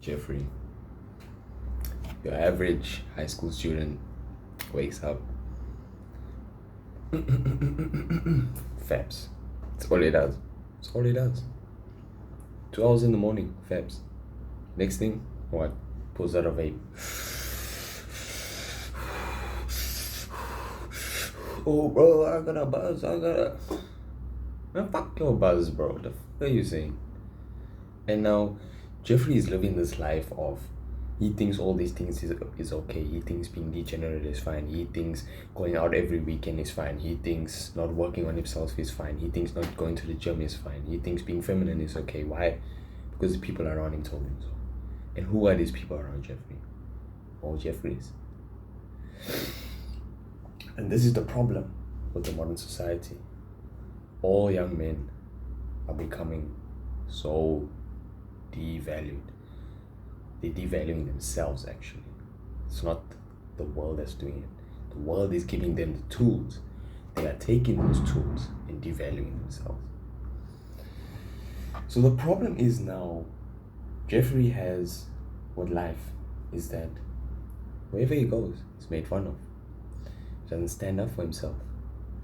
Jeffrey, your average high school student wakes up. Fabs. That's all it does. That's all it does. 2 hours in the morning, Fabs. Next thing, what? Pulls out a vape. Oh, bro, I got a buzz. Man, fuck your buzz, bro. The fuck are you saying? And now, Jeffrey is living this life of, he thinks all these things is okay. He thinks being degenerate is fine. He thinks going out every weekend is fine. He thinks not working on himself is fine. He thinks not going to the gym is fine. He thinks being feminine is okay. Why? Because the people around him told him so. And who are these people around Jeffrey? All Jeffreys. And this is the problem with the modern society. All young men are becoming so devalued. They're devaluing themselves, actually. It's not the world that's doing it. The world is giving them the tools. They are taking those tools and devaluing themselves. So the problem is now, Jeffrey has what life is that wherever he goes, he's made fun of. He doesn't stand up for himself.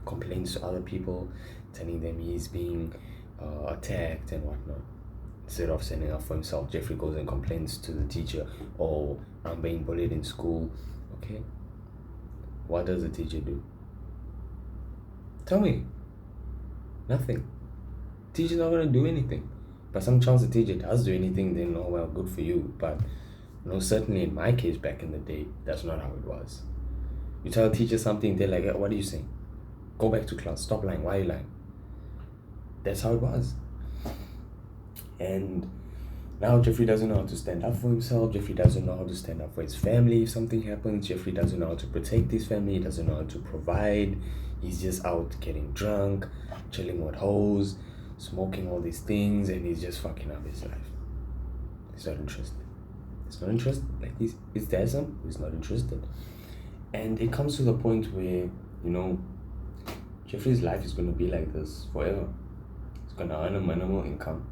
Complains to other people, telling them he's being attacked and whatnot. Instead of standing up for himself, Jeffrey goes and complains to the teacher, "Oh, I'm being bullied in school." Okay? What does the teacher do? Tell me. Nothing. Teacher's not going to do anything. But some chance the teacher does do anything, then, oh well, good for you. But certainly in my case back in the day, that's not how it was. You tell a teacher something, they're like, "What are you saying? Go back to class. Stop lying. Why are you lying?" That's how it was. And now Jeffrey doesn't know how to stand up for himself. Jeffrey doesn't know how to stand up for his family if something happens. Jeffrey doesn't know how to protect his family. He doesn't know how to provide. He's just out getting drunk, chilling with hoes, smoking all these things, and he's just fucking up his life. He's not interested. He's not interested. Like, he's there some, he's not interested. And it comes to the point where, Jeffrey's life is going to be like this forever. He's going to earn a minimal income.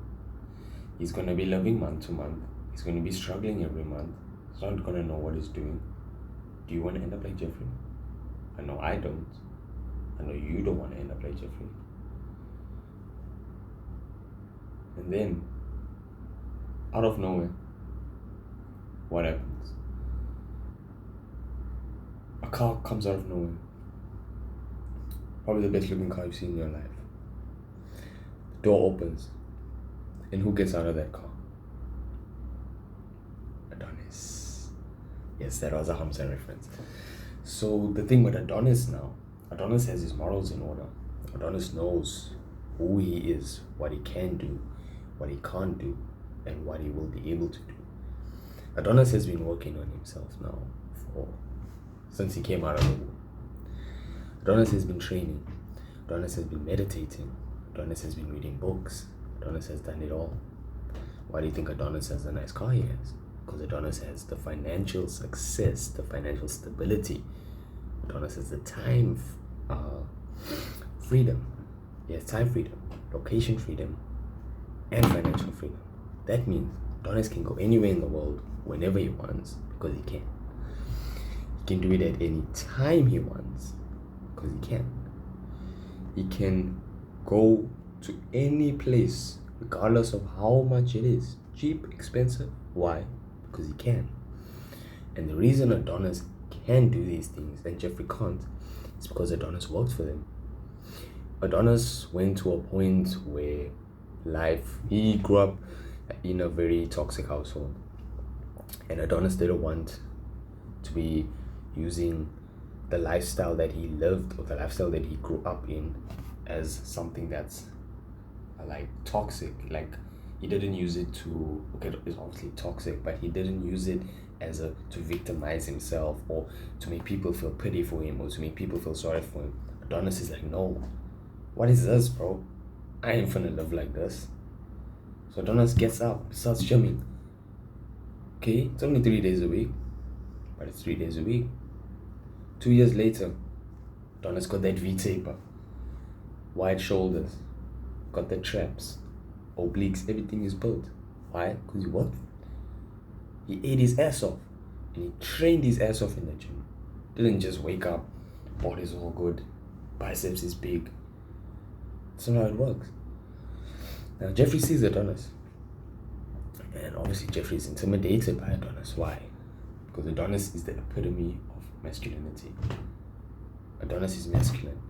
He's going to be living month to month. He's going to be struggling every month. He's not going to know what he's doing. Do you want to end up like Jeffrey? I know I don't. I know you don't want to end up like Jeffrey. And then, out of nowhere, what happens? A car comes out of nowhere. Probably the best looking car you've seen in your life. The door opens. And who gets out of that car? Adonis. Yes, that was a Hamza reference. So the thing with Adonis now, Adonis has his morals in order. Adonis knows who he is, what he can do, what he can't do, and what he will be able to do. Adonis has been working on himself now since he came out of the womb. Adonis has been training. Adonis has been meditating. Adonis has been reading books. Adonis has done it all. Why do you think Adonis has the nice car he has? Because Adonis has the financial success, the financial stability. Adonis has the time freedom. He has time freedom, location freedom, and financial freedom. That means Adonis can go anywhere in the world whenever he wants because he can. He can do it at any time he wants because he can. He can go to any place, regardless of how much it is. Cheap, expensive. Why? Because he can. And the reason Adonis can do these things and Jeffrey can't is because Adonis worked for them. Adonis went to a point where he grew up in a very toxic household. And Adonis didn't want to be using the lifestyle that he lived or the lifestyle that he grew up in as something that's like toxic. Like, he didn't use it to, okay, it's obviously toxic, but he didn't use it as to victimize himself or to make people feel pity for him or to make people feel sorry for him. Adonis is like, no, what is this, bro? I ain't finna live like this. So Adonis gets up, starts gymming. Okay, it's only 3 days a week, but it's 3 days a week. 2 years later, Adonis got that V-taper, wide shoulders, got the traps, obliques, everything is built. Why? Because he worked. He ate his ass off. And he trained his ass off in the gym. Didn't just wake up, body's all good, biceps is big. That's not how it works. Now Jeffrey sees Adonis. And obviously Jeffrey is intimidated by Adonis. Why? Because Adonis is the epitome of masculinity. Adonis is masculine.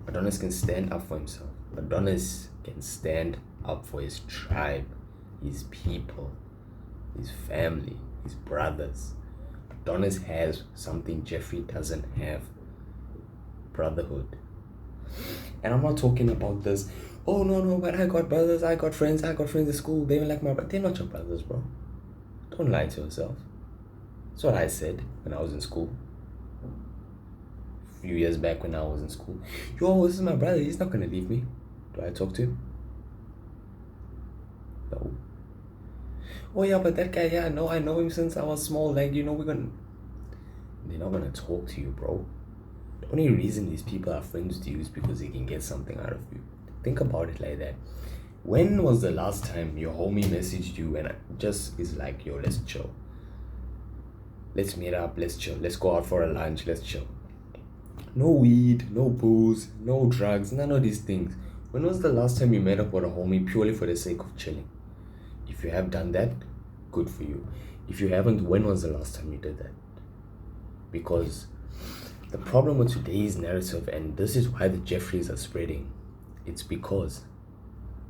Adonis can stand up for himself. Adonis can stand up for his tribe, his people, his family, his brothers. Adonis has something Jeffrey doesn't have. Brotherhood. And I'm not talking about this, oh no, but I got brothers, I got friends at school, they even like my brother. They're not your brothers, bro. Don't lie to yourself. That's what I said when I was in school. A few years back when I was in school. Yo, this is my brother, he's not gonna leave me. Do I talk to him? No. Oh yeah, but that guy, yeah, no, I know him since I was small, like, you know, they're not gonna talk to you, bro. The only reason these people are friends with you is because they can get something out of you. Think about it like that. When was the last time your homie messaged you and just is like, yo, let's chill. Let's meet up, let's chill. Let's go out for a lunch, let's chill. No weed, no booze, no drugs, none of these things. When was the last time you met up with a homie purely for the sake of chilling? If you have done that, good for you. If you haven't, when was the last time you did that? Because the problem with today's narrative, and this is why the Jeffreys are spreading, it's because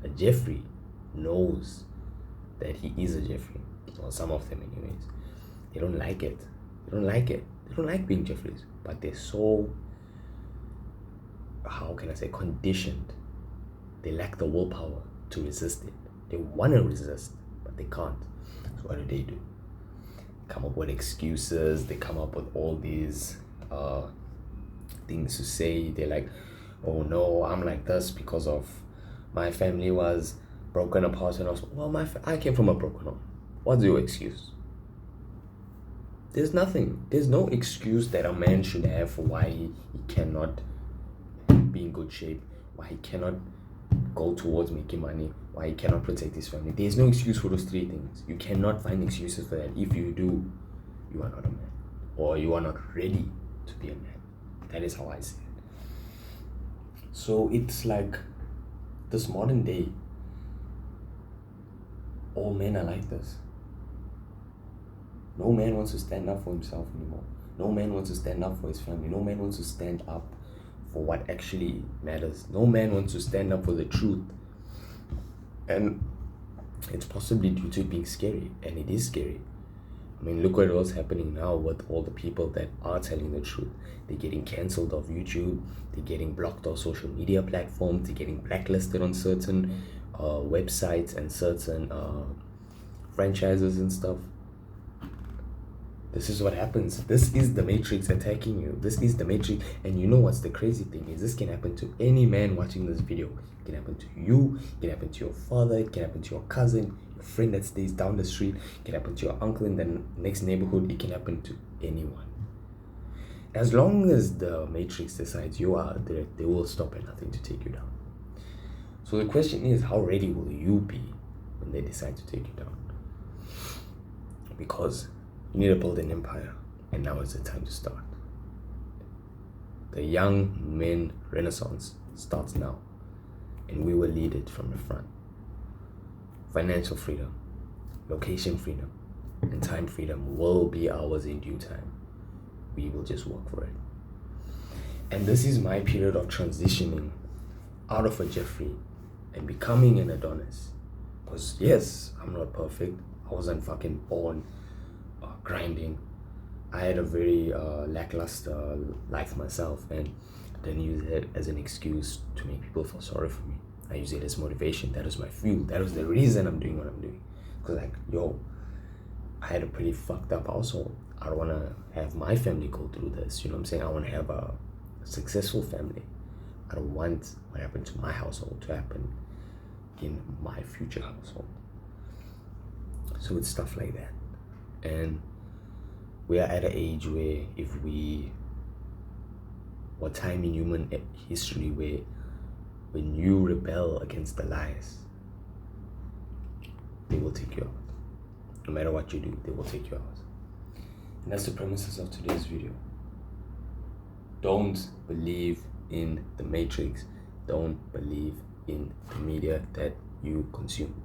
a Jeffrey knows that he is a Jeffrey. Or some of them anyways. They don't like it. They don't like being Jeffreys. But they're so, how can I say, conditioned. They lack the willpower to resist it. They want to resist, but they can't. So what do? Come up with excuses. They come up with all these things to say. They're like, oh no, I'm like this because of my family was broken apart and I was, well, I came from a broken home. What's your excuse? There's nothing. There's no excuse that a man should have for why he cannot be in good shape, why he cannot go towards making money, why he cannot protect his family. There's no excuse for those three things. You cannot find excuses for that. If you do, you are not a man, or you are not ready to be a man. That is how I see it. So it's like this modern day, all men are like this. No man wants to stand up for himself anymore. No man wants to stand up for his family. No man wants to stand up for what actually matters. No man wants to stand up for the truth. And it's possibly due to it being scary, and it is scary. I mean, look at what's happening now with all the people that are telling the truth. They're getting cancelled off YouTube. They're getting blocked off social media platforms. They're getting blacklisted on certain websites and certain franchises and stuff. This is what happens. This is the Matrix attacking you. This is the Matrix. And you know what's the crazy thing is, this can happen to any man watching this video. It can happen to you. It can happen to your father. It can happen to your cousin, your friend that stays down the street. It can happen to your uncle in the next neighborhood. It can happen to anyone. As long as the Matrix decides you are a threat, they will stop at nothing to take you down. So the question is, how ready will you be when they decide to take you down? Because you need to build an empire, and now is the time to start. The young men renaissance starts now, and we will lead it from the front. Financial freedom, location freedom, and time freedom will be ours in due time. We will just work for it. And this is my period of transitioning out of a Jeffrey and becoming an Adonis. Because yes, I'm not perfect. I wasn't fucking born grinding. I had a very lackluster life myself, and I didn't use it as an excuse to make people feel sorry for me. I use it as motivation. That was my fuel. That was the reason I'm doing what I'm doing. Because like, yo, I had a pretty fucked up household. I don't want to have my family go through this. You know what I'm saying? I want to have a successful family. I don't want what happened to my household to happen in my future household. So it's stuff like that. And we are at an age where or time in human history where when you rebel against the lies, they will take you out. No matter what you do, they will take you out. And that's the premises of today's video. Don't believe in the matrix. Don't believe in the media that you consume.